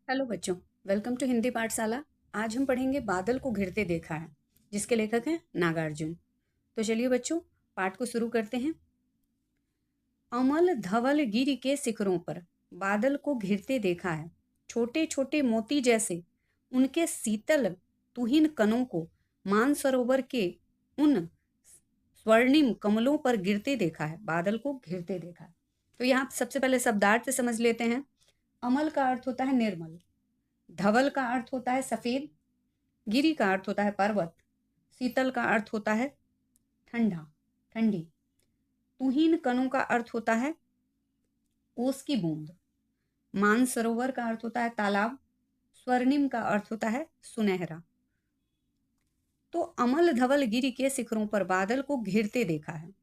Hello बच्चों, welcome to Hindi पाठशाला। आज हम पढ़ेंगे बादल को घिरते देखा है, जिसके लेखक हैं नागार्जुन। तो चलिए बच्चों, पाठ को शुरू करते हैं। अमल धवल गिरि के शिखरों पर बादल को घिरते देखा है। छोटे छोटे मोती जैसे उनके शीतल तुहिन कणों को मानसरोवर के उन स्वर्णिम कमलों पर गिरते देखा है। बादल को घिरते देखा है। तो यहाँ सबसे पहले शब्दार्थ समझ लेते हैं। अमल का अर्थ होता है निर्मल, धवल का अर्थ होता है सफेद, गिरि का अर्थ होता है पर्वत, शीतल का अर्थ होता है ठंडा, ठंडी, तुहीन कणों का अर्थ होता है ओस की बूंद, मानसरोवर का अर्थ होता है तालाब, स्वर्णिम का अर्थ होता है सुनहरा। तो अमल धवल गिरि के शिखरों पर बादल को घिरते देखा है।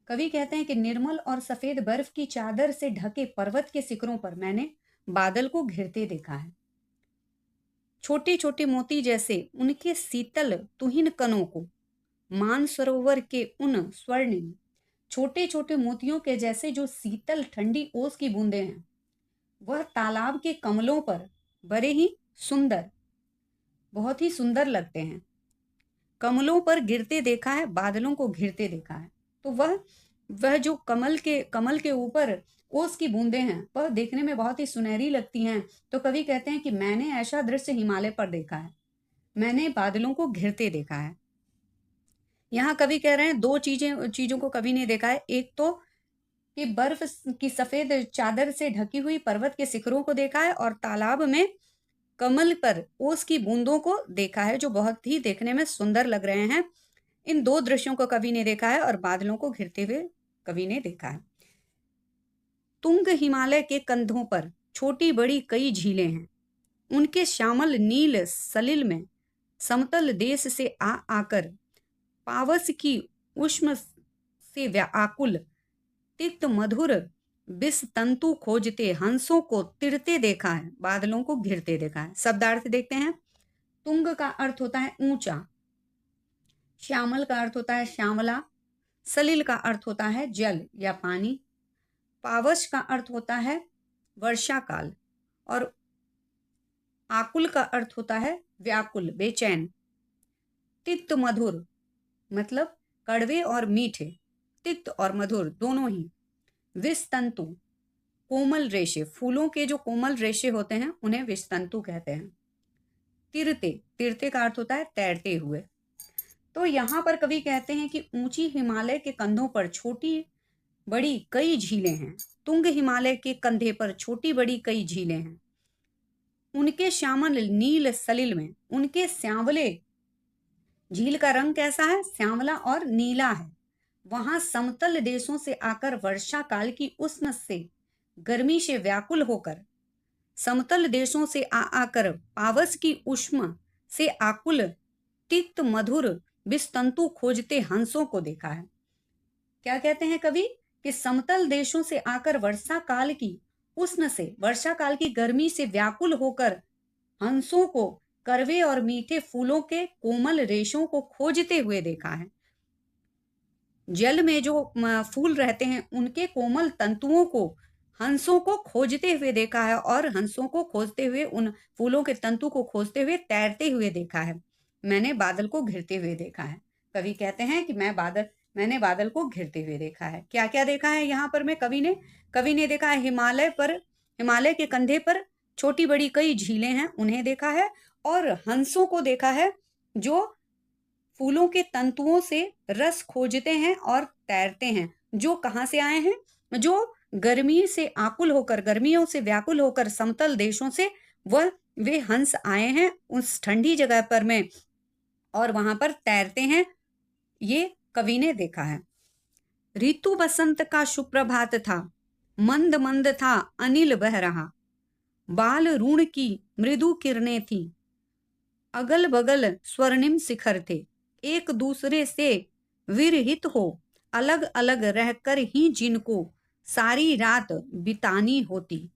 कवि कहते हैं कि निर्मल और सफेद बर्फ की चादर से ढके पर्वत के शिखरों पर मैंने बादल को घिरते देखा है। छोटे छोटे मोती जैसे उनके शीतल तुहिन कणों को मानसरोवर के उन स्वर्णिम छोटे छोटे मोतियों के जैसे जो शीतल ठंडी ओस की बूंदें हैं, वह तालाब के कमलों पर बड़े ही सुंदर, बहुत ही सुंदर लगते हैं। कमलों पर गिरते देखा है, बादलों को घिरते देखा है। तो वह जो कमल के ऊपर ओस की बूंदें हैं, वह देखने में बहुत ही सुनहरी लगती हैं। तो कवि कहते हैं कि मैंने ऐसा दृश्य हिमालय पर देखा है, मैंने बादलों को घिरते देखा है। यहाँ कवि कह रहे हैं दो चीजों को कवि ने देखा है। एक तो कि बर्फ की सफेद चादर से ढकी हुई पर्वत के शिखरों को देखा है, और तालाब में कमल पर ओस की बूंदों को देखा है, जो बहुत ही देखने में सुंदर लग रहे हैं। इन दो दृश्यों को कवि ने देखा है और बादलों को घिरते हुए कवि ने देखा है। तुंग हिमालय के कंधों पर छोटी बड़ी कई झीलें हैं। उनके श्यामल नील सलिल में समतल देश से आकर पावस की उष्म से व्याकुल तिक्त मधुर विष तंतु खोजते हंसों को तिरते देखा है, बादलों को घिरते देखा है। शब्दार्थ देखते हैं। तुंग का अर्थ होता है ऊंचा, श्यामल का अर्थ होता है श्यामला, सलिल का अर्थ होता है जल या पानी, पावस का अर्थ होता है वर्षा काल, और आकुल का अर्थ होता है व्याकुल, बेचैन। तिक्त मधुर मतलब कड़वे और मीठे, तिक्त और मधुर दोनों ही। विषतंतु कोमल रेशे, फूलों के जो कोमल रेशे होते हैं उन्हें विषतंतु कहते हैं। तिरते, तिरते का अर्थ होता है तैरते हुए। तो यहाँ पर कवि कहते हैं कि ऊंची हिमालय के कंधों पर छोटी बड़ी कई झीलें हैं। तुंग हिमालय के कंधे पर छोटी बड़ी कई झीलें हैं। उनके श्यामल नील सलिल में, उनके श्यामले, झील का रंग कैसा है? श्यामला और नीला है। वहां समतल देशों से आकर वर्षा काल की उष्ण से, गर्मी से व्याकुल होकर, समतल देशों से आकर पावस की उष्ण से आकुल तिक्त मधुर विषतंतु खोजते हंसों को देखा है। क्या कहते हैं कवि? कि समतल देशों से आकर वर्षा काल की उष्ण से, वर्षा काल की गर्मी से व्याकुल होकर हंसों को करवे और मीठे फूलों के कोमल रेशों को खोजते हुए देखा है। जल में जो फूल रहते हैं उनके कोमल तंतुओं को हंसों को खोजते हुए देखा है, और हंसों को खोजते हुए, उन फूलों के तंतु को खोजते हुए तैरते हुए देखा है। मैंने बादल को घिरते हुए देखा है। कवि कहते हैं कि मैंने बादल को घिरते हुए देखा है। क्या क्या देखा है यहाँ पर? कवि ने देखा है हिमालय के कंधे पर छोटी बड़ी कई झीलें हैं, उन्हें देखा है, और हंसों को देखा है जो फूलों के तंतुओं से रस खोजते हैं और तैरते हैं। जो कहाँ से आए हैं? जो गर्मी से आकुल होकर, गर्मियों से व्याकुल होकर समतल देशों से वे हंस आए हैं उस ठंडी जगह पर में, और वहां पर तैरते हैं। ये कवि ने देखा है। ऋतु बसंत का सुप्रभात था, मंद मंद था अनिल बह रहा, बाल ऋण की मृदु किरणें थी, अगल बगल स्वर्णिम शिखर थे, एक दूसरे से विरहित हो अलग अलग रहकर ही जिनको सारी रात बितानी होती।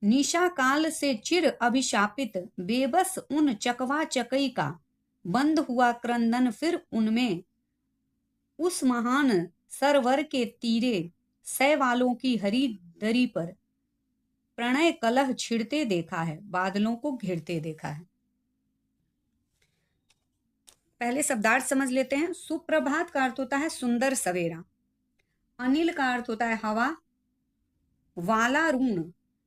निशा काल से चिर अभिशापित बेबस उन चकवा चकई का बंद हुआ क्रंदन, फिर उनमें उस महान सरवर के तीरे सैवालों की हरी दरी पर प्रणय कलह छिड़ते देखा है, बादलों को घिरते देखा है। पहले शब्दार्थ समझ लेते हैं। सुप्रभात का अर्थ होता है सुंदर सवेरा। अनिल का अर्थ होता है हवा। वालारुण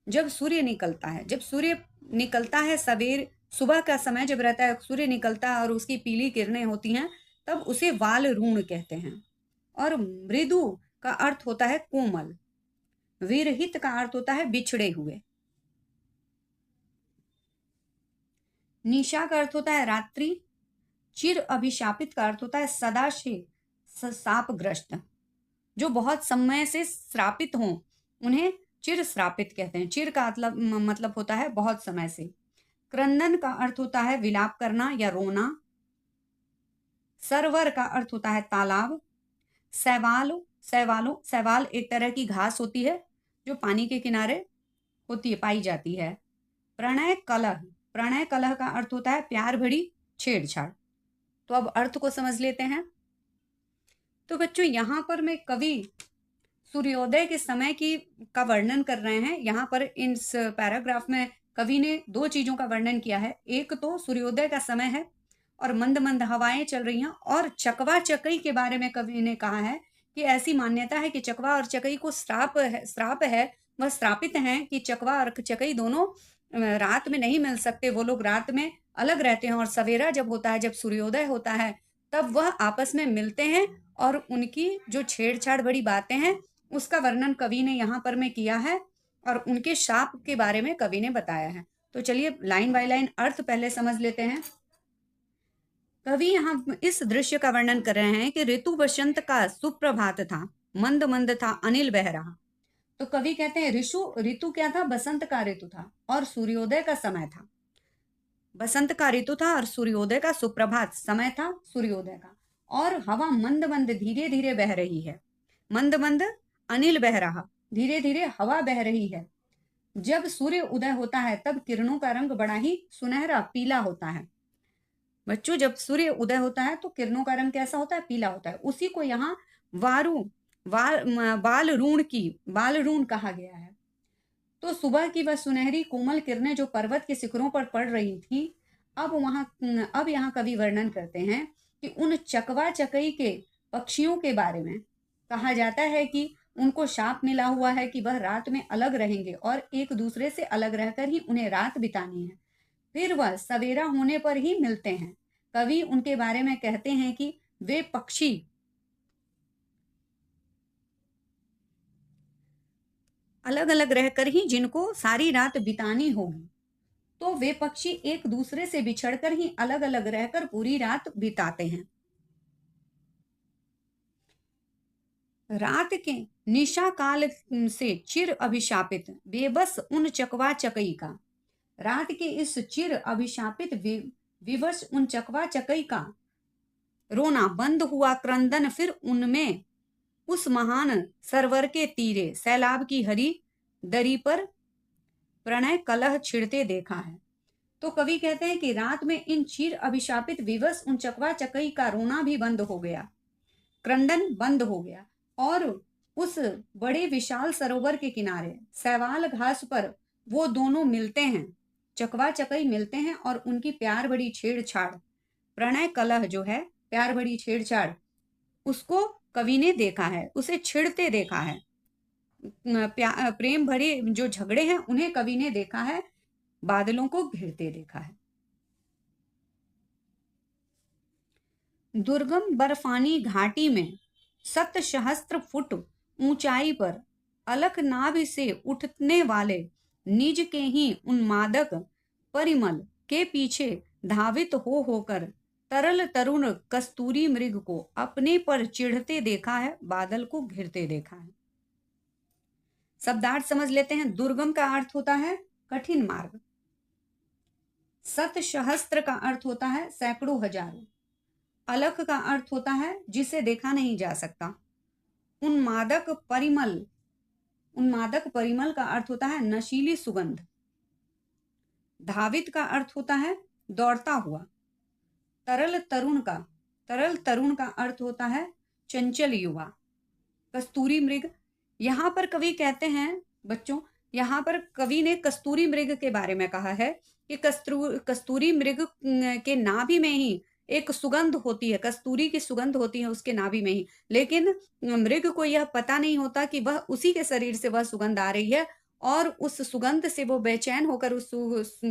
जब सूर्य निकलता है, जब सूर्य निकलता है सवेर सुबह का समय जब रहता है, सूर्य निकलता है और उसकी पीली किरणें होती हैं, तब उसे वालरुण कहते हैं। और मृदु का अर्थ होता है कोमल। विरहित का अर्थ होता है बिछड़े हुए। निशा का अर्थ होता है रात्रि। चिर अभिशापित का अर्थ होता है सदा से शापग्रस्त, जो बहुत समय से श्रापित हों उन्हें चिर श्रापित कहते हैं। चिर का मतलब होता है बहुत समय से। क्रंदन का अर्थ होता है विलाप करना या रोना। सरवर का अर्थ होता है तालाब। शैवाल एक तरह की घास होती है जो पानी के किनारे होती है, पाई जाती है। प्रणय कलह का अर्थ होता है प्यार भरी छेड़छाड़। तो अब अर्थ को समझ लेते हैं। तो बच्चों यहाँ पर मैं कवि सूर्योदय के समय का वर्णन कर रहे हैं। यहाँ पर इस पैराग्राफ में कवि ने दो चीजों का वर्णन किया है। एक तो सूर्योदय का समय है और मंद मंद हवाएं चल रही हैं, और चकवा चकई के बारे में कवि ने कहा है कि ऐसी मान्यता है कि चकवा और चकई को श्राप है, वह श्रापित हैं कि चकवा और चकई दोनों रात में नहीं मिल सकते। वो लोग रात में अलग रहते हैं और सवेरा जब होता है, जब सूर्योदय होता है, तब वह आपस में मिलते हैं और उनकी जो छेड़छाड़ बड़ी बातें हैं उसका वर्णन कवि ने यहाँ पर में किया है और उनके शाप के बारे में कवि ने बताया है। तो चलिए लाइन बाय लाइन अर्थ पहले समझ लेते हैं। कवि यहाँ इस दृश्य का वर्णन कर रहे हैं कि ऋतु वसंत का सुप्रभात था, मंद मंद था, अनिल बह रहा। तो कवि कहते हैं ऋतु क्या था? बसंत का ऋतु था और सूर्योदय का समय था। बसंत का ऋतु था और सूर्योदय का सुप्रभात समय था सूर्योदय का। और हवा मंद मंद धीरे धीरे बह रही है। मंद मंद अनिल बह रहा, धीरे धीरे हवा बह रही है। जब सूर्य उदय होता है तब किरणों का रंग बड़ा ही सुनहरा पीला होता है। बच्चों, जब सूर्य उदय होता है तो किरणों का रंग कैसा होता है? पीला होता है। उसी को यहाँ बालरूण कहा गया है। तो सुबह की वह सुनहरी कोमल किरणें जो पर्वत के शिखरों पर पड़ रही थी, अब यहाँ कवि वर्णन करते हैं कि उन चकवा चकई के पक्षियों के बारे में कहा जाता है कि उनको शाप मिला हुआ है कि वह रात में अलग रहेंगे और एक दूसरे से अलग रहकर ही उन्हें रात बितानी है, फिर वह सवेरा होने पर ही मिलते हैं। कवि उनके बारे में कहते हैं कि वे पक्षी अलग अलग रहकर ही जिनको सारी रात बितानी होगी, तो वे पक्षी एक दूसरे से बिछड़कर ही अलग अलग रहकर पूरी रात बिताते हैं। रात के निशा काल से चिर अभिशापित बेबस उन चकवा चकई का, रात के इस चिर अभिशापित विवश उन चकवा चकई का रोना बंद हुआ। क्रंदन फिर उनमें उस महान सरवर के तीरे सैलाब की हरी दरी पर प्रणय कलह छिड़ते देखा है। तो कवि कहते हैं कि रात में इन चिर अभिशापित विवश उन चकवा चकई का रोना भी बंद हो गया, क्रंदन बंद हो गया, और उस बड़े विशाल सरोवर के किनारे शैवाल घास पर वो दोनों मिलते हैं, चकवा चकई मिलते हैं और उनकी प्यार भरी छेड़छाड़, प्रणय कलह जो है प्यार भरी छेड़छाड़, उसको कवि ने देखा है, उसे छिड़ते देखा है। प्रेम भरे जो झगड़े हैं उन्हें कवि ने देखा है, बादलों को घिरते देखा है। दुर्गम बर्फानी घाटी में 7 सहस्त्र फुट ऊंचाई पर अलकनाभ से उठने वाले निज के ही उन्मादक परिमल के पीछे धावित होकर तरल तरुण कस्तूरी मृग को अपने पर चिढ़ते देखा है, बादल को घिरते देखा है। शब्दार्थ समझ लेते हैं। दुर्गम का अर्थ होता है कठिन मार्ग। 7 सहस्त्र का अर्थ होता है सैकड़ों हजारों। अलख का अर्थ होता है जिसे देखा नहीं जा सकता। उन्मादक परिमल का अर्थ होता है नशीली सुगंध। धावित का अर्थ होता है दौड़ता हुआ। तरल तरुण का अर्थ होता है चंचल युवा। कस्तूरी मृग, यहाँ पर कवि कहते हैं बच्चों, यहाँ पर कवि ने कस्तूरी मृग के बारे में कहा है कि कस्तूरी मृग के नाभि में ही एक सुगंध होती है, कस्तूरी की सुगंध होती है उसके नाभि में ही। लेकिन मृग को यह पता नहीं होता कि वह उसी के शरीर से वह सुगंध आ रही है, और उस सुगंध से वो बेचैन होकर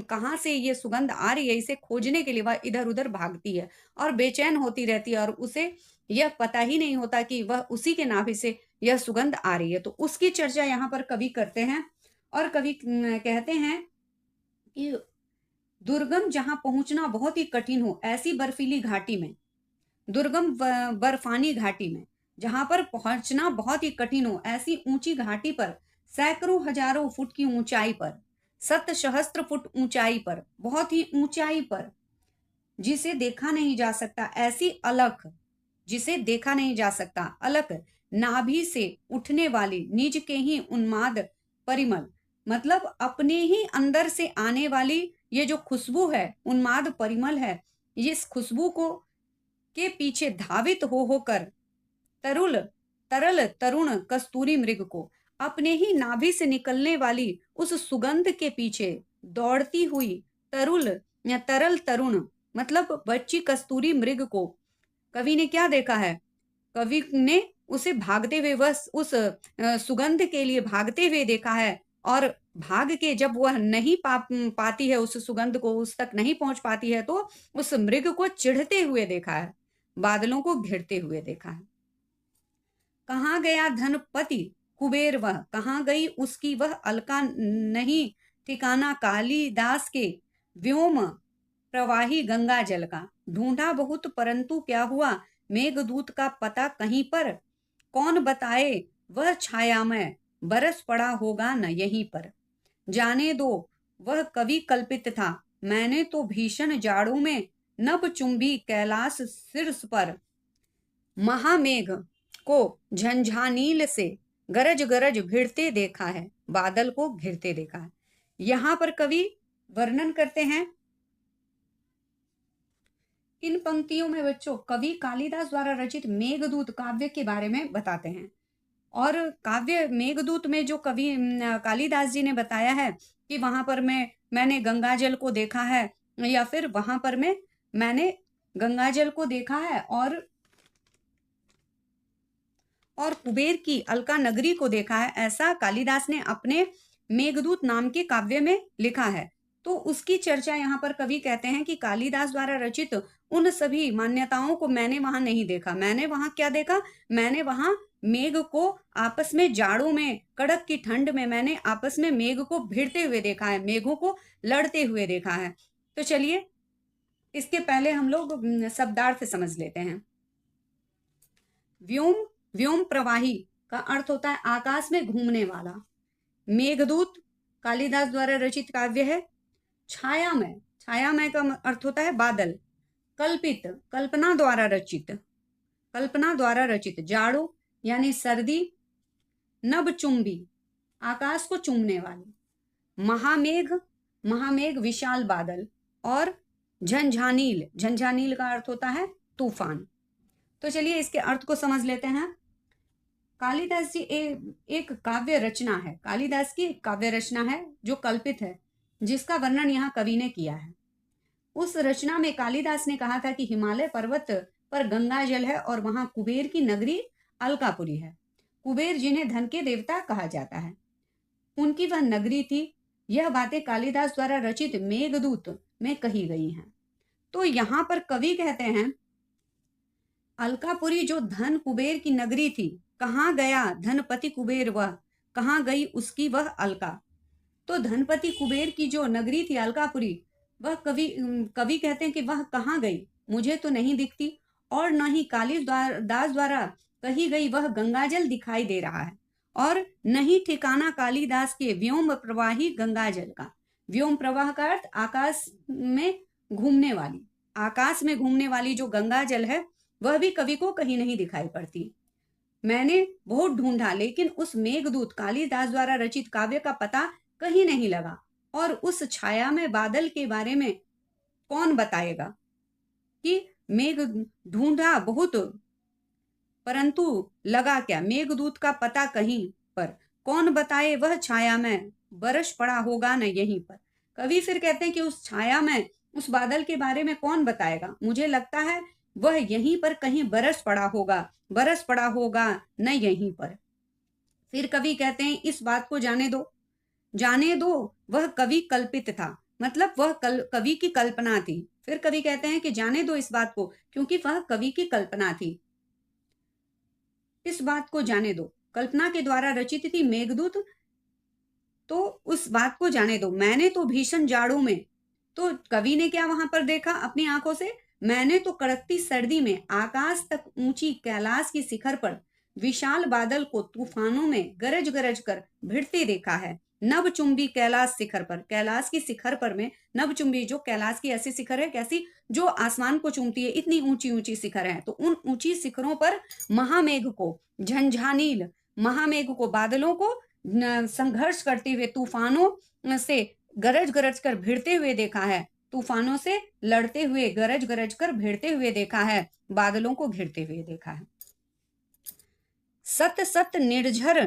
कहाँ से ये सुगंध आ रही है इसे खोजने के लिए वह इधर उधर भागती है और बेचैन होती रहती है, और उसे यह पता ही नहीं होता कि वह उसी के नाभि से यह सुगंध आ रही है। तो उसकी चर्चा यहाँ पर कवि करते हैं, और कवि कहते हैं कि दुर्गम जहां पहुंचना बहुत ही कठिन हो, ऐसी बर्फीली घाटी में, दुर्गम बर्फानी घाटी में जहां पर पहुंचना बहुत ही कठिन हो, ऐसी ऊंची घाटी पर सैकड़ों हजारों फुट की ऊंचाई पर, सत सहस्त्र फुट ऊंचाई पर, बहुत ही ऊंचाई पर, जिसे देखा नहीं जा सकता, ऐसी अलख जिसे देखा नहीं जा सकता, अलख नाभि से उठने वाली निज के ही उन्माद परिमल, मतलब अपने ही अंदर से आने वाली ये जो खुशबू है, उन्माद परिमल है, इस खुशबू को के पीछे धावित हो होकर तरुल तरल तरुण कस्तूरी मृग को अपने ही नाभि से निकलने वाली उस सुगंध के पीछे दौड़ती हुई तरुल या तरल तरुण मतलब बच्ची कस्तूरी मृग को कवि ने क्या देखा है? कवि ने उसे भागते हुए, वह उस सुगंध के लिए भागते हुए देखा है, और भाग के जब वह नहीं पाती है उस सुगंध को, उस तक नहीं पहुंच पाती है, तो उस मृग को चिढ़ते हुए देखा है, बादलों को घेरते हुए देखा है। कहाँ गया धनपति कुबेर वह, कहाँ गई उसकी वह अलका, नहीं ठिकाना कालिदास के व्योम प्रवाही गंगा जल का, ढूंढा बहुत परंतु क्या हुआ, मेघदूत का पता कहीं पर, कौन बताए वह छायामय बरस पड़ा होगा न यहीं पर, जाने दो वह कवि कल्पित था, मैंने तो भीषण जाड़ों में नभ चुंबी कैलाश शीर्ष पर, महामेघ को झंझानील से गरज गरज भिड़ते देखा है, बादल को घिरते देखा है। यहाँ पर कवि वर्णन करते हैं इन पंक्तियों में बच्चों, कवि कालिदास द्वारा रचित मेघदूत काव्य के बारे में बताते हैं। और काव्य मेघदूत में जो कवि कालिदास जी ने बताया है कि वहां पर मैंने गंगाजल को देखा है, या फिर वहां पर मैंने गंगाजल को देखा है, और कुबेर की अलका नगरी को देखा है, ऐसा कालिदास ने अपने मेघदूत नाम के काव्य में लिखा है। तो उसकी चर्चा यहाँ पर कवि कहते हैं कि कालिदास द्वारा रचित उन सभी मान्यताओं को मैंने वहां नहीं देखा। मैंने वहां क्या देखा? मैंने वहां मेघ को आपस में, जाड़ों में, कड़क की ठंड में, मैंने आपस में मेघ को भिड़ते हुए देखा है, मेघों को लड़ते हुए देखा है। तो चलिए इसके पहले हम लोग शब्दार्थ समझ लेते हैं। व्योम, व्योम प्रवाही का अर्थ होता है आकाश में घूमने वाला। मेघदूत कालिदास द्वारा रचित काव्य है। छायामय, छायामय का अर्थ होता है बादल। कल्पित, कल्पना द्वारा रचित, कल्पना द्वारा रचित। जाड़ो यानी सर्दी। नभ चुंबी, आकाश को चूमने वाली। महामेघ, महामेघ विशाल बादल। और झंझानील, झंझानील का अर्थ होता है तूफान। तो चलिए इसके अर्थ को समझ लेते हैं। कालिदास जी एक काव्य रचना है, कालिदास की काव्य रचना है जो कल्पित है, जिसका वर्णन यहाँ कवि ने किया है। उस रचना में कालिदास ने कहा था कि हिमालय पर्वत पर गंगा जल है और वहां कुबेर की नगरी अलकापुरी है। कुबेर जिन्हें धन के देवता कहा जाता है, उनकी वह नगरी थी। यह बातें कालिदास द्वारा रचित मेघदूत में कही गई हैं। तो यहाँ पर कवि कहते हैं अलकापुरी जो धन कुबेर की नगरी थी, कहाँ गया धनपति कुबेर वह, कहाँ गई उसकी वह अलका। तो धनपति कुबेर की जो नगरी थी अलकापुरी, वह कवि कहते हैं कि वह कहाँ गई, मुझे तो नहीं दिखती, और न ही कालिदास द्वारा कही गई वह गंगाजल दिखाई दे रहा है, और न ही ठिकाना कालिदास के व्योम प्रवाही गंगाजल का। व्योम प्रवाह का अर्थ आकाश में घूमने वाली, आकाश में घूमने वाली जो गंगाजल है वह भी कवि को कहीं नहीं दिखाई पड़ती। मैंने बहुत ढूंढा लेकिन उस मेघदूत कालिदास द्वारा रचित काव्य का पता कहीं नहीं लगा, और उस छाया में बादल के बारे में कौन बताएगा कि मेघ ढूंढा बहुत परंतु लगा क्या, मेघदूत का पता कहीं पर, कौन बताए वह छाया में बरस पड़ा होगा न यहीं पर। कवि फिर कहते हैं कि उस छाया में, उस बादल के बारे में कौन बताएगा, मुझे लगता है वह यहीं पर कहीं बरस पड़ा होगा न यहीं पर। फिर कवि कहते हैं इस बात को जाने दो वह कवि कल्पित था, मतलब वह कवि की कल्पना थी। फिर कवि कहते हैं कि जाने दो इस बात को, क्योंकि वह कवि की कल्पना थी। इस बात को जाने दो, कल्पना के द्वारा रचित थी मेघदूत, तो उस बात को जाने दो। मैंने तो भीषण जाड़ों में, तो कवि ने क्या वहां पर देखा अपनी आंखों से, मैंने तो कड़कती सर्दी में आकाश तक ऊंची कैलाश की शिखर पर विशाल बादल को तूफानों में गरज गरज कर भिड़ते देखा है। नभचुंबी कैलाश शिखर पर, कैलाश की शिखर पर में नभचुंबी, जो कैलाश की ऐसी शिखर है, कैसी, जो आसमान को चूमती है, इतनी ऊंची ऊंची शिखर है। तो उन ऊंची शिखरों पर महामेघ को, झंझानील महामेघ को, बादलों को संघर्ष करते हुए, तूफानों से गरज गरज कर भिड़ते हुए देखा है, तूफानों से लड़ते हुए गरज गरज कर भिड़ते हुए देखा है, बादलों को घिरते हुए देखा है। सत सत निर्झर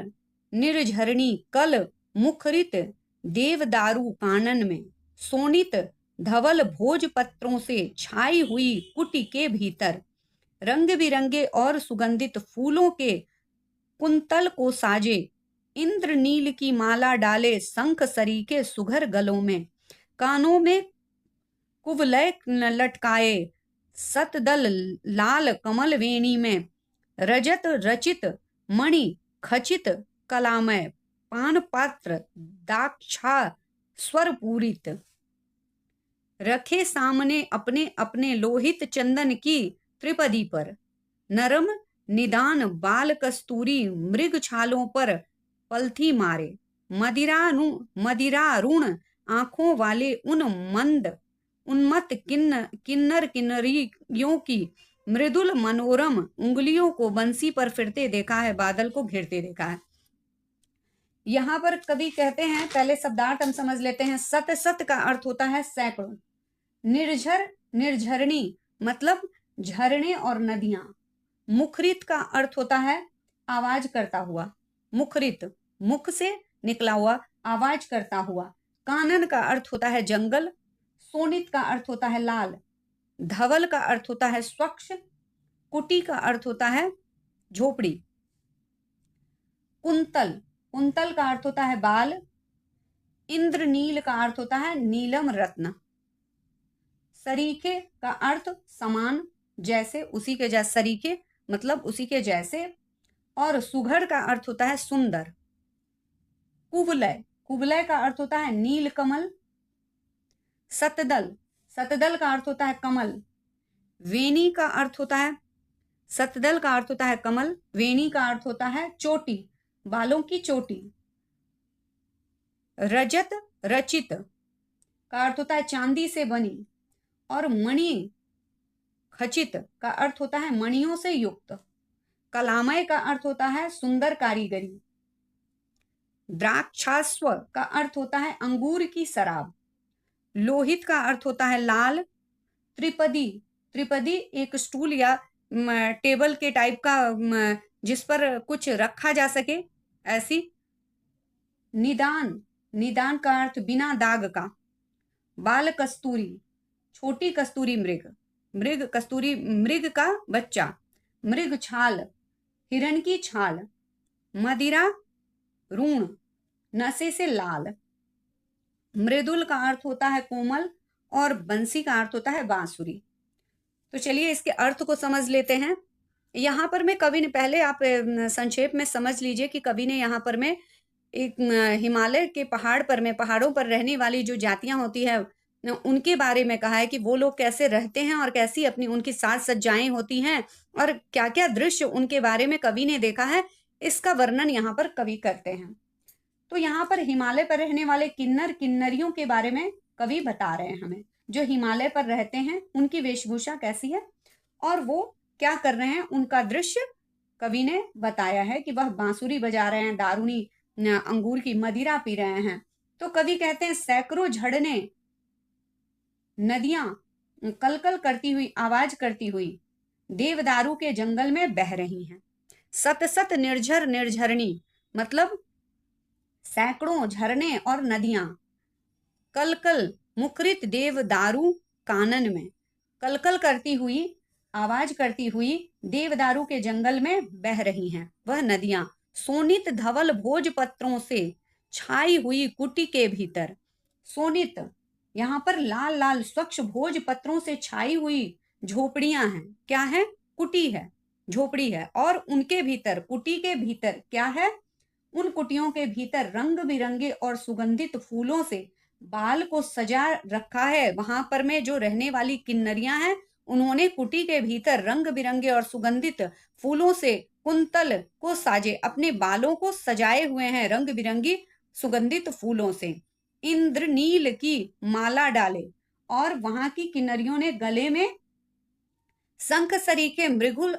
निर्झरणी कल मुखरित देवदारू कानन में, सोनित धवल भोजपत्रों से छाई हुई कुटी के भीतर, रंग बिरंगे और सुगंधित फूलों के कुंतल को साजे, इंद्रनील की माला डाले शंख सरीखे सुघर गलों में, कानों में कुवलय लटकाए सतदल लाल कमल वेणी में, रजत रचित मणि खचित कलामय पान पात्र दाक्षा स्वर पूरित, रखे सामने अपने अपने लोहित चंदन की त्रिपदी पर, नरम निदान बाल कस्तूरी मृग छालों पर पलथी मारे, मदिरारुण आंखों वाले उन मंद उन्मत्त किन्नर किन्नरियों की मृदुल मनोरम उंगलियों को बंसी पर फिरते देखा है, बादल को घिरते देखा है। यहां पर कवि कहते हैं, पहले शब्दार्थ हम समझ लेते हैं। सत सत का अर्थ होता है सैकड़ों, निर्झर निर्झरणी मतलब झरने और नदियां, मुखरित का अर्थ होता है आवाज करता हुआ, मुखरित मुख से निकला हुआ, आवाज करता हुआ। कानन का अर्थ होता है जंगल, सोनित का अर्थ होता है लाल, धवल का अर्थ होता है स्वच्छ, कुटी का अर्थ होता है झोपड़ी, कुंतल कुंतल का अर्थ होता है बाल, इंद्रनील का अर्थ होता है नीलम रत्न, सरीखे का अर्थ समान, जैसे, उसी के जैसे, सरीखे मतलब उसी के जैसे, और सुघड़ का अर्थ होता है सुंदर, कुवलय कुवलय का अर्थ होता है नील कमल, सतदल सतदल का अर्थ होता है कमल, वेणी का अर्थ होता है, सतदल का अर्थ होता है कमल, वेणी का अर्थ होता है चोटी, बालों की चोटी, रजत रचित का अर्थ होता है चांदी से बनी, और मणि खचित का अर्थ होता है मणियों से युक्त, कलामय का अर्थ होता है सुंदर कारीगरी, द्राक्षास्व का अर्थ होता है अंगूर की शराब, लोहित का अर्थ होता है लाल, त्रिपदी त्रिपदी एक स्टूल या टेबल के टाइप का जिस पर कुछ रखा जा सके, ऐसी, निदान निदान का अर्थ बिना दाग का, बाल कस्तूरी छोटी कस्तूरी मृग, मृग कस्तूरी मृग का बच्चा, मृग छाल हिरण की छाल, मदिरा ऋण नशे से लाल, मृदुल का अर्थ होता है कोमल, और बंसी का अर्थ होता है बांसुरी। तो चलिए इसके अर्थ को समझ लेते हैं। यहाँ पर में कवि ने, पहले आप संक्षेप में समझ लीजिए कि कवि ने यहाँ पर में एक हिमालय के पहाड़ पर में, पहाड़ों पर रहने वाली जो जातियां होती है उनके बारे में कहा है कि वो लोग कैसे रहते हैं और कैसी अपनी उनकी साज सज्जाएं होती हैं और क्या क्या दृश्य उनके बारे में कवि ने देखा है, इसका वर्णन यहाँ पर कवि करते हैं। तो यहाँ पर हिमालय पर रहने वाले किन्नर किन्नरियों के बारे में कवि बता रहे हैं हमें, जो हिमालय पर रहते हैं उनकी वेशभूषा कैसी है और वो क्या कर रहे हैं, उनका दृश्य कवि ने बताया है कि वह बांसुरी बजा रहे हैं, दारूनी अंगूर की मदिरा पी रहे हैं। तो कवि कहते हैं सैकड़ों झड़ने नदियां कलकल करती हुई, आवाज करती हुई देवदारू के जंगल में बह रही हैं। सत सत निर्झर निर्झरणी मतलब सैकड़ों झरने और नदियां कलकल मुखरित देव दारू कानन में, कलकल करती हुई, आवाज करती हुई देवदारू के जंगल में बह रही हैं वह नदियां। सोनित धवल भोजपत्रों से छाई हुई कुटी के भीतर, सोनित यहाँ पर लाल लाल स्वच्छ भोजपत्रों से छाई हुई झोपड़ियां हैं। क्या है? कुटी है, झोपड़ी है। और उनके भीतर, कुटी के भीतर क्या है? उन कुटियों के भीतर रंग बिरंगे और सुगंधित फूलों से बाल को सजा रखा है। वहां पर में जो रहने वाली किन्नरियां हैं, उन्होंने कुटी के भीतर रंग बिरंगे और सुगंधित फूलों से कुंतल को साजे, अपने बालों को सजाए हुए हैं रंग बिरंगी सुगंधित फूलों से। इंद्रनील की माला डाले, और वहां की किन्नरियों ने गले में शंख सरीखे मृगुल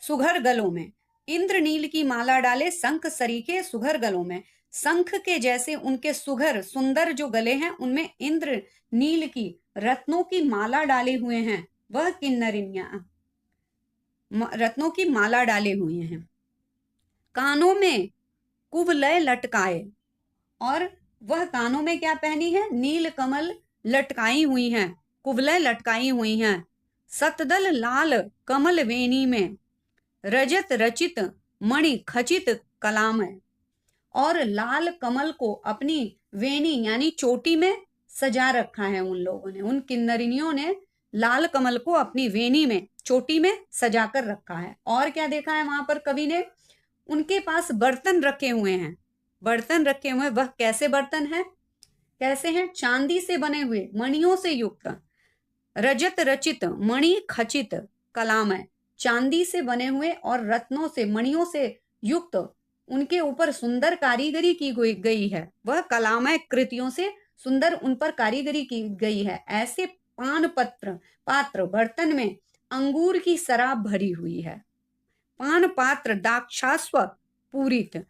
सुघर गलों में, इंद्रनील की माला डाले शंख सरीखे सुघर गलों में, शंख के जैसे उनके सुघर सुंदर जो गले हैं, उनमें इंद्र नील की रत्नों की माला डाले हुए हैं वह किन्नरियां, रत्नों की माला डाले हुए हैं। कानों में कुवलय लटकाए, और वह कानों में क्या पहनी है? नील कमल लटकाई हुई हैं, कुवलय लटकाई हुई हैं। सतदल लाल कमल वेणी में रजत रचित मणि खचित कलाम है, और लाल कमल को अपनी वेणी यानी चोटी में सजा रखा है उन लोगों ने, उन किन्नरियों ने लाल कमल को अपनी वेणी में चोटी में सजा कर रखा है। और क्या देखा है वहां पर कवि ने? उनके पास बर्तन रखे हुए हैं, बर्तन रखे हुए। वह कैसे बर्तन है? कैसे हैं? चांदी से बने हुए, मणियों से युक्त, रजत रचित मणि खचित कलाम है, चांदी से बने हुए और रत्नों से, मणियों से युक्त, उनके ऊपर सुंदर कारीगरी की गई है। वह कलामय कृतियों से सुंदर उन पर कारीगरी की गई है। ऐसे पान पात्र बर्तन में अंगूर की शराब भरी हुई है। पान पात्र दाक्षास्व पूरित,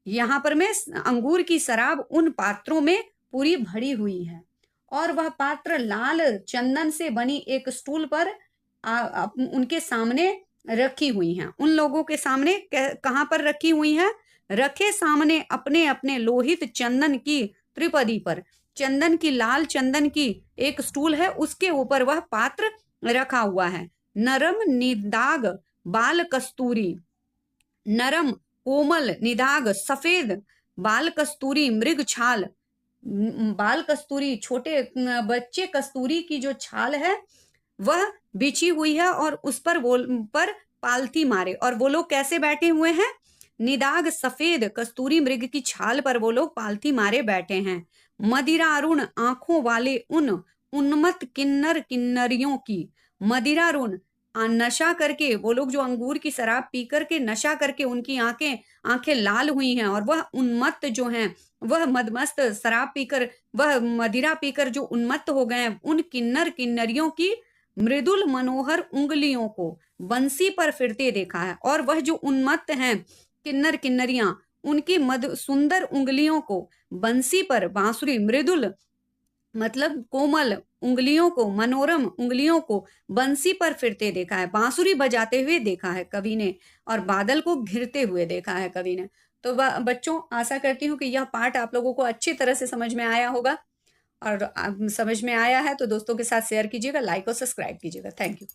यहाँ पर में अंगूर की शराब उन पात्रों में पूरी भरी हुई है। और वह पात्र लाल चंदन से बनी एक स्टूल पर उनके सामने रखी हुई हैं। उन लोगों के सामने कहाँ पर रखी हुई हैं? रखे सामने अपने अपने लोहित चंदन की त्रिपदी पर, चंदन की, लाल चंदन की एक स्टूल है, उसके ऊपर वह पात्र रखा हुआ है। नरम निदाग बाल कस्तूरी, नरम कोमल निदाग सफेद बाल कस्तूरी मृग छाल, बाल कस्तूरी, छोटे बच्चे कस्तूरी की जो छाल है वह बिछी हुई है, और उस पर वो पर पालथी मारे। और वो लोग कैसे बैठे हुए हैं? निदाग सफेद कस्तूरी मृग की छाल पर वो लोग पालथी मारे बैठे हैं। मदिरारुण आंखों वाले उन उन्मत्त किन्नर किन्नरियों की, मदिरारुण नशा करके, वो लोग जो अंगूर की शराब पी करके नशा करके उनकी आंखें लाल हुई हैं, और वह उन्मत्त जो हैं, वह मदमस्त शराब पीकर, वह मदिरा पीकर जो उन्मत्त हो गए हैं, उन किन्नर किन्नरियों की मृदुल मनोहर उंगलियों को बंसी पर फिरते देखा है। और वह जो उन्मत्त हैं किन्नर किन्नरियां, उनकी सुंदर उंगलियों को बंसी पर, बांसुरी, मृदुल मतलब कोमल उंगलियों को, मनोरम उंगलियों को बंसी पर फिरते देखा है, बांसुरी बजाते हुए देखा है कवि ने, और बादल को घिरते हुए देखा है कवि ने। तो बच्चों, आशा करती हूँ कि यह पाठ आप लोगों को अच्छी तरह से समझ में आया होगा, और समझ में आया है तो दोस्तों के साथ शेयर कीजिएगा, लाइक और सब्सक्राइब कीजिएगा। Thank you.